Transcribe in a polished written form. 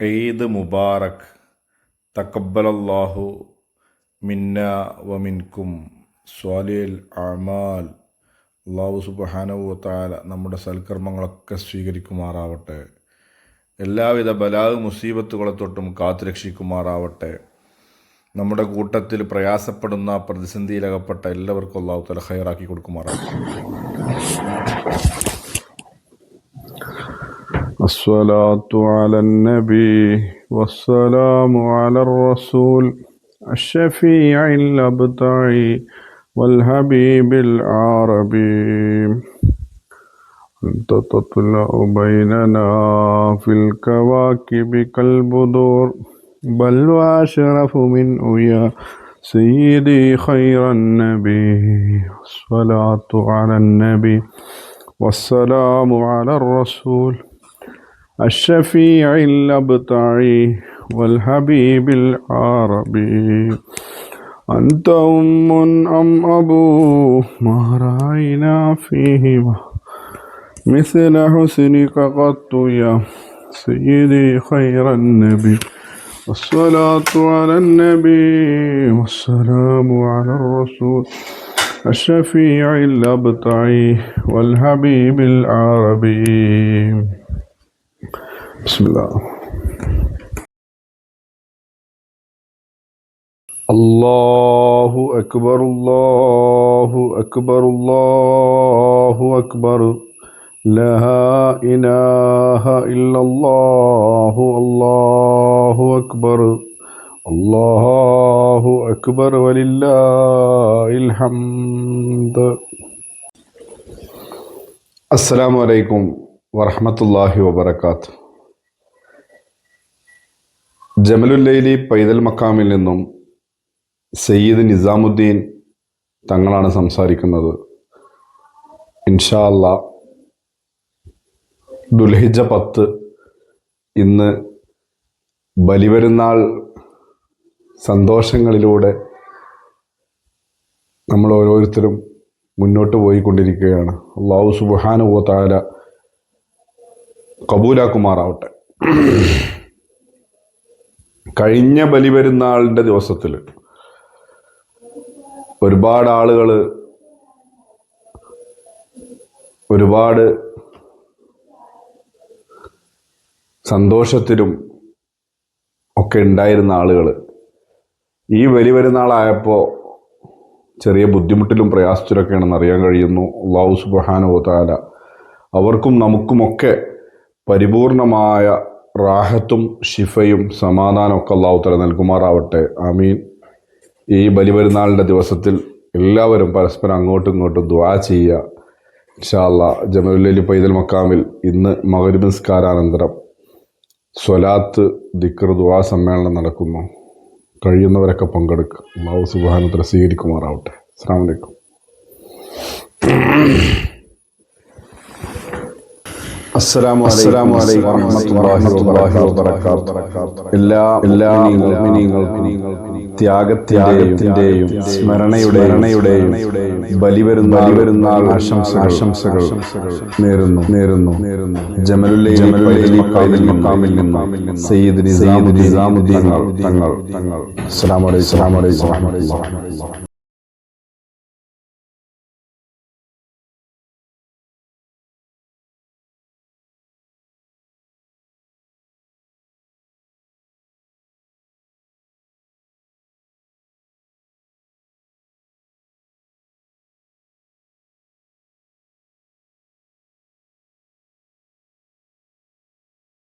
ഈദ് മുബാറക്. തഖബ്ബലല്ലാഹു മിന്ന വ മിൻകും സ്വാലിഹൽ അഅമാൽ. അല്ലാഹു സുബ്ഹാനഹു വ തആല നമ്മുടെ സൽക്കർമ്മങ്ങളൊക്കെ സ്വീകരിക്കുമാറാവട്ടെ. എല്ലാവിധ ബലാവ് മുസീബത്തുകളെ തൊട്ടും കാത്തുരക്ഷിക്കുമാറാവട്ടെ. നമ്മുടെ കൂട്ടത്തിൽ പ്രയാസപ്പെടുന്ന പ്രതിസന്ധിയിലകപ്പെട്ട എല്ലാവർക്കും അല്ലാഹു തആല ഖൈറാക്കി കൊടുക്കുമാറാവട്ടെ. الصلاة على النبي والسلام على الرسول الشفيع الأبطعي والحبيب العربي. أنت تطلع بيننا في الكواكب كالبدور بل وأشرف منه يا سيدي خير النبي. الصلاة على النبي والسلام على الرسول الشفيع الأبطعي والحبيب العربي. أنت أم أم أبو ما رأينا فيهما مثل حسنك قط يا سيدي خير النبي. الصلاة على النبي والسلام على الرسول الشفيع الأبطعي والحبيب العربي. بسم الله. الله أكبر الله أكبر الله أكبر لا إله إلا الله الله أكبر الله أكبر ولله الحمد. السلام عليكم ورحمة الله وبركاته. ജമലുല്ലൈലി പൈതൽ മക്കാമിൽ നിന്നും സയ്യിദ് നിസാമുദ്ദീൻ തങ്ങളാണ് സംസാരിക്കുന്നത്. ഇൻഷാ അല്ലാഹ് ദുൽഹിജ്ജ 10 ഇന്ന് ബലിപെരുന്നാൾ സന്തോഷങ്ങളിലൂടെ നമ്മൾ ഓരോരുത്തരും മുന്നോട്ട് പോയിക്കൊണ്ടിരിക്കുകയാണ്. അല്ലാഹു സുബ്ഹാനഹു വ തആല കബൂലാക്കുമാറാവട്ടെ. കഴിഞ്ഞ ബലിപെരുന്നാളിൻ്റെ ദിവസത്തിൽ ഒരുപാട് ആളുകൾ ഒരുപാട് സന്തോഷത്തിലും ഒക്കെ ഉണ്ടായിരുന്ന ആളുകൾ ഈ ബലിപെരുന്നാളായപ്പോൾ ചെറിയ ബുദ്ധിമുട്ടിലും പ്രയാസത്തിലൊക്കെയാണെന്ന് അറിയാൻ കഴിയുന്നു. അല്ലാഹു സുബ്ഹാനഹു വ തആല അവർക്കും നമുക്കുമൊക്കെ പരിപൂർണമായ റാഹത്തും ഷിഫയും സമാധാനമൊക്കെ അല്ലാഹു തആല നൽകുമാറാവട്ടെ. ആമീൻ. ഈ ബലിപെരുന്നാളിൻ്റെ ദിവസത്തിൽ എല്ലാവരും പരസ്പരം അങ്ങോട്ടും ഇങ്ങോട്ടും ദുആ ചെയ്യുക. ഇൻഷാ അല്ലാഹ് ജമലുല്ലൈലി പൈതൽ മക്കാമിൽ ഇന്ന് മഗ്‌രിബ് നിസ്കാരാനന്തരം സ്വലാത്ത് ദിക്ർ ദുആ സമ്മേളനം നടക്കുന്നു. കഴിയുന്നവരൊക്കെ പങ്കെടുക്കുക. അല്ലാഹു സുബ്ഹാനഹു വ തആല സ്വീകരിക്കുമാറാവട്ടെ. അസ്സലാമു അലൈക്കും. അസ്സലാമു അലൈക്കും വറഹ്മത്തുള്ളാഹി വബറകാതുഹു. എല്ലാ മുഅ്മിനീങ്ങൾക്കും ത്യാഗത്തിന്റെയും സ്മരണയുടെയും ബലിപെരുന്നാൾ ആശംസകൾ നേരുന്നു. ജമലുല്ലൈലി മക്കാമിൽ നിന്നും സയ്യിദ് നിസാമുദ്ദീൻ തങ്ങൾ. അസ്സലാമു അലൈക്കും വറഹ്മത്തുള്ളാഹി.